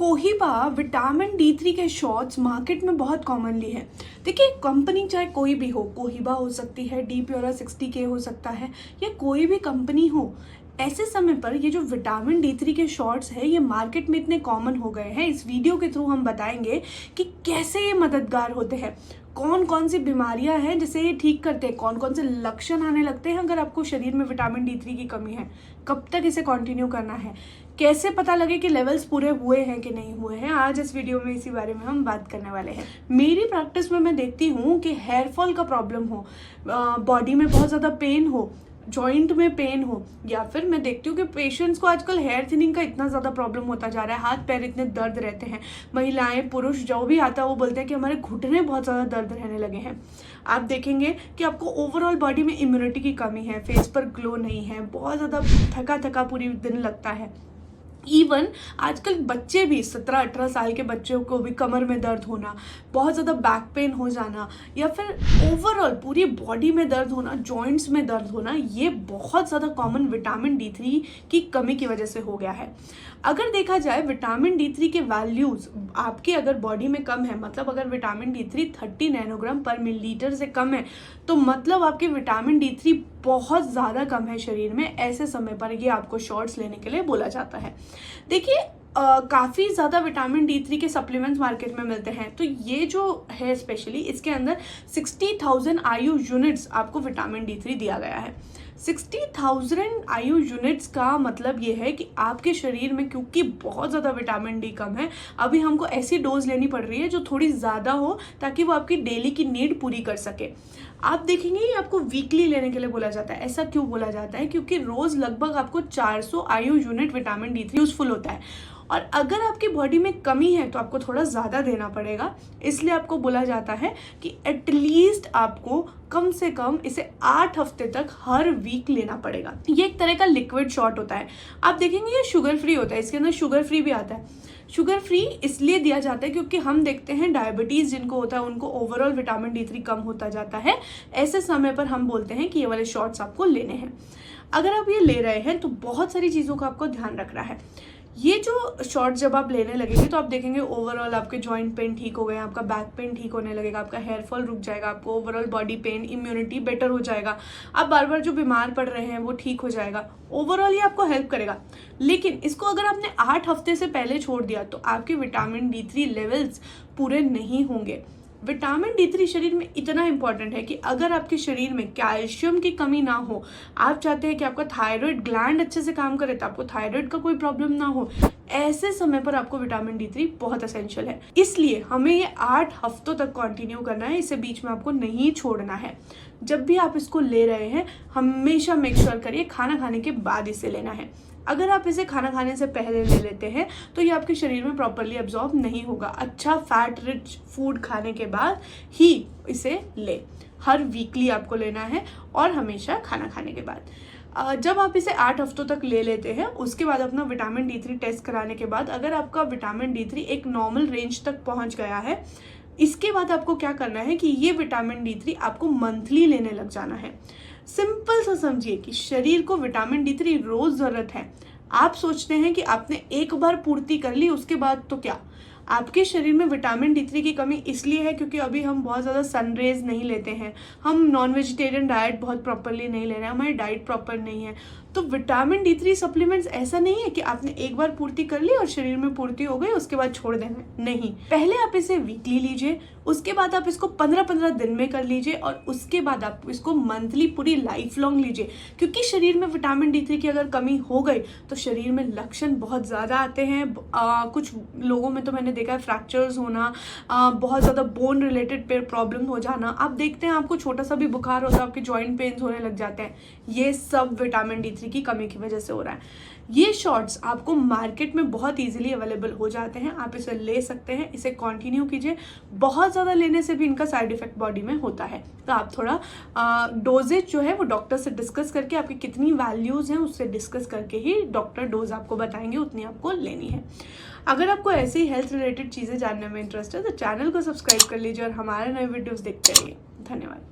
Cohiba vitamin D3 के shots market में बहुत कॉमनली है। देखिए, कंपनी चाहे कोई भी हो, कोहिबा हो सकती है, डी प्योरा 60K हो सकता है, या कोई भी कंपनी हो, ऐसे समय पर ये जो विटामिन D3 के शॉट्स है ये मार्केट में इतने कॉमन हो गए हैं। इस वीडियो के थ्रू हम बताएंगे कि कैसे ये मददगार होते हैं, कौन कौन सी बीमारियां हैं जिसे ये ठीक करते हैं, कौन कौन से लक्षण आने लगते हैं अगर आपको शरीर में विटामिन D3 की कमी है, कब तक इसे कंटिन्यू करना है, कैसे पता लगे कि लेवल्स पूरे हुए हैं कि नहीं हुए हैं। आज इस वीडियो में इसी बारे में हम बात करने वाले हैं। मेरी प्रैक्टिस में मैं देखती हूँ कि हेयर फॉल का प्रॉब्लम हो, बॉडी में बहुत ज़्यादा पेन हो, जॉइंट में पेन हो, या फिर मैं देखती हूँ कि पेशेंट्स को आजकल हेयर थिनिंग का इतना ज़्यादा प्रॉब्लम होता जा रहा है, हाथ पैर इतने दर्द रहते हैं। महिलाएं पुरुष जो भी आता है वो बोलते हैं कि हमारे घुटने बहुत ज़्यादा दर्द रहने लगे हैं। आप देखेंगे कि आपको ओवरऑल बॉडी में इम्यूनिटी की कमी है, फेस पर ग्लो नहीं है, बहुत ज़्यादा थका थका पूरी दिन लगता है। इवन आजकल बच्चे भी 17-18 साल के बच्चों को भी कमर में दर्द होना, बहुत ज़्यादा बैक पेन हो जाना, या फिर ओवरऑल पूरी बॉडी में दर्द होना, जॉइंट्स में दर्द होना, ये बहुत ज़्यादा कॉमन विटामिन D3 की कमी की वजह से हो गया है। अगर देखा जाए विटामिन D3 के वैल्यूज़ आपकी अगर बॉडी में कम है, मतलब अगर विटामिन D3 30 नैनोग्राम पर मिलीलीटर से कम है, तो मतलब आपके विटामिन D3 बहुत ज़्यादा कम है शरीर में। ऐसे समय पर ये आपको शॉट्स लेने के लिए बोला जाता है। देखिए, काफ़ी ज़्यादा विटामिन D3 के सप्लीमेंट्स मार्केट में मिलते हैं, तो ये जो है स्पेशली इसके अंदर 60,000 IU यूनिट्स आपको विटामिन D3 दिया गया है। 60,000 IU यूनिट्स का मतलब ये है कि आपके शरीर में क्योंकि बहुत ज़्यादा विटामिन D कम है, अभी हमको ऐसी डोज लेनी पड़ रही है जो थोड़ी ज़्यादा हो ताकि वो आपकी डेली की नीड पूरी कर सके। आप देखेंगे ये आपको वीकली लेने के लिए बोला जाता है। ऐसा क्यों बोला जाता है? क्योंकि रोज़ लगभग आपको 400 IU unit vitamin D3 useful होता है, और अगर आपकी बॉडी में कमी है तो आपको थोड़ा ज़्यादा देना पड़ेगा। इसलिए आपको बोला जाता है कि एटलीस्ट आपको कम से कम इसे 8 हफ्ते तक हर वीक लेना पड़ेगा। ये एक तरह का लिक्विड शॉट होता है। आप देखेंगे ये शुगर फ्री होता है, इसके अंदर शुगर फ्री भी आता है। शुगर फ्री इसलिए दिया जाता है क्योंकि हम देखते हैं डायबिटीज़ जिनको होता है उनको ओवरऑल विटामिन D3 कम होता जाता है। ऐसे समय पर हम बोलते हैं कि ये वाले शॉट्स आपको लेने हैं। अगर आप ये ले रहे हैं तो बहुत सारी चीज़ों का आपको ध्यान रखना है। ये जो शॉर्ट जब आप लेने लगेंगे तो आप देखेंगे ओवरऑल आपके जॉइंट पेन ठीक हो गए, आपका बैक पेन ठीक होने लगेगा, आपका हेयर फॉल रुक जाएगा, आपको overall body pain, immunity better हो जाएगा, आप बार बार जो बीमार पड़ रहे हैं वो ठीक हो जाएगा। ओवरऑल ये आपको हेल्प करेगा। लेकिन इसको अगर आपने 8 हफ्ते से पहले छोड़ दिया तो आपके विटामिन D3 लेवल्स पूरे नहीं होंगे। विटामिन D3 शरीर में इतना इंपॉर्टेंट है कि अगर आपके शरीर में कैल्शियम की कमी ना हो, आप चाहते हैं कि आपका थायराइड ग्लैंड अच्छे से काम करे, तो आपको थायराइड का कोई प्रॉब्लम ना हो, ऐसे समय पर आपको विटामिन D3 बहुत एसेंशियल है। इसलिए हमें ये 8 हफ्तों तक कंटिन्यू करना है, इसे बीच में आपको नहीं छोड़ना है। जब भी आप इसको ले रहे हैं हमेशा मेक श्योर करिए खाना खाने के बाद इसे लेना है। अगर आप इसे खाना खाने से पहले ले लेते हैं तो ये आपके शरीर में प्रॉपरली एब्जॉर्ब नहीं होगा। अच्छा फैट रिच फूड खाने के बाद ही इसे ले। हर वीकली आपको लेना है और हमेशा खाना खाने के बाद। जब आप इसे 8 हफ्तों तक ले लेते हैं उसके बाद अपना विटामिन D3 टेस्ट कराने के बाद अगर आपका विटामिन D3 एक नॉर्मल रेंज तक पहुंच गया है, इसके बाद आपको क्या करना है कि ये विटामिन D3 आपको मंथली लेने लग जाना है। सिंपल सा समझिए कि शरीर को विटामिन D3 रोज जरूरत है। आप सोचते हैं कि आपने एक बार पूर्ति कर ली उसके बाद तो क्या, आपके शरीर में विटामिन D3 की कमी इसलिए है क्योंकि अभी हम बहुत ज़्यादा सनरेज नहीं लेते हैं, हम नॉन वेजिटेरियन डाइट बहुत प्रॉपरली नहीं ले रहे हैं, हमारी डाइट प्रॉपर नहीं है। तो विटामिन D3 सप्लीमेंट्स ऐसा नहीं है कि आपने एक बार पूर्ति कर ली और शरीर में पूर्ति हो गई उसके बाद छोड़ देना, नहीं। पहले आप इसे वीकली लीजिए, उसके बाद आप इसको 15-15 दिन में कर लीजिए, और उसके बाद आप इसको मंथली पूरी लाइफ लॉन्ग लीजिए। क्योंकि शरीर में विटामिन D3 की अगर कमी हो गई तो शरीर में लक्षण बहुत ज़्यादा आते हैं। कुछ लोगों में तो मैंने देखा है फ्रैक्चर्स होना, बहुत ज़्यादा बोन रिलेटेड प्रॉब्लम हो जाना। आप देखते हैं आपको छोटा सा भी बुखार होता है आपके जॉइंट पेन्स होने लग जाते हैं, ये सब विटामिन D3 की कमी की वजह से हो रहा है। ये शॉट्स आपको मार्केट में बहुत इजीली अवेलेबल हो जाते हैं, आप इसे ले सकते हैं, इसे कंटिन्यू कीजिए। बहुत ज़्यादा लेने से भी इनका साइड इफेक्ट बॉडी में होता है, तो आप थोड़ा डोजेज जो है वो डॉक्टर से डिस्कस करके, आपकी कितनी वैल्यूज़ हैं उससे डिस्कस करके ही डॉक्टर डोज आपको बताएंगे, उतनी आपको लेनी है। अगर आपको ऐसे ही हेल्थ रिलेटेड चीज़ें जानने में इंटरेस्ट है तो चैनल को सब्सक्राइब कर लीजिए और हमारे नए वीडियोज़ देखते रहिए। धन्यवाद।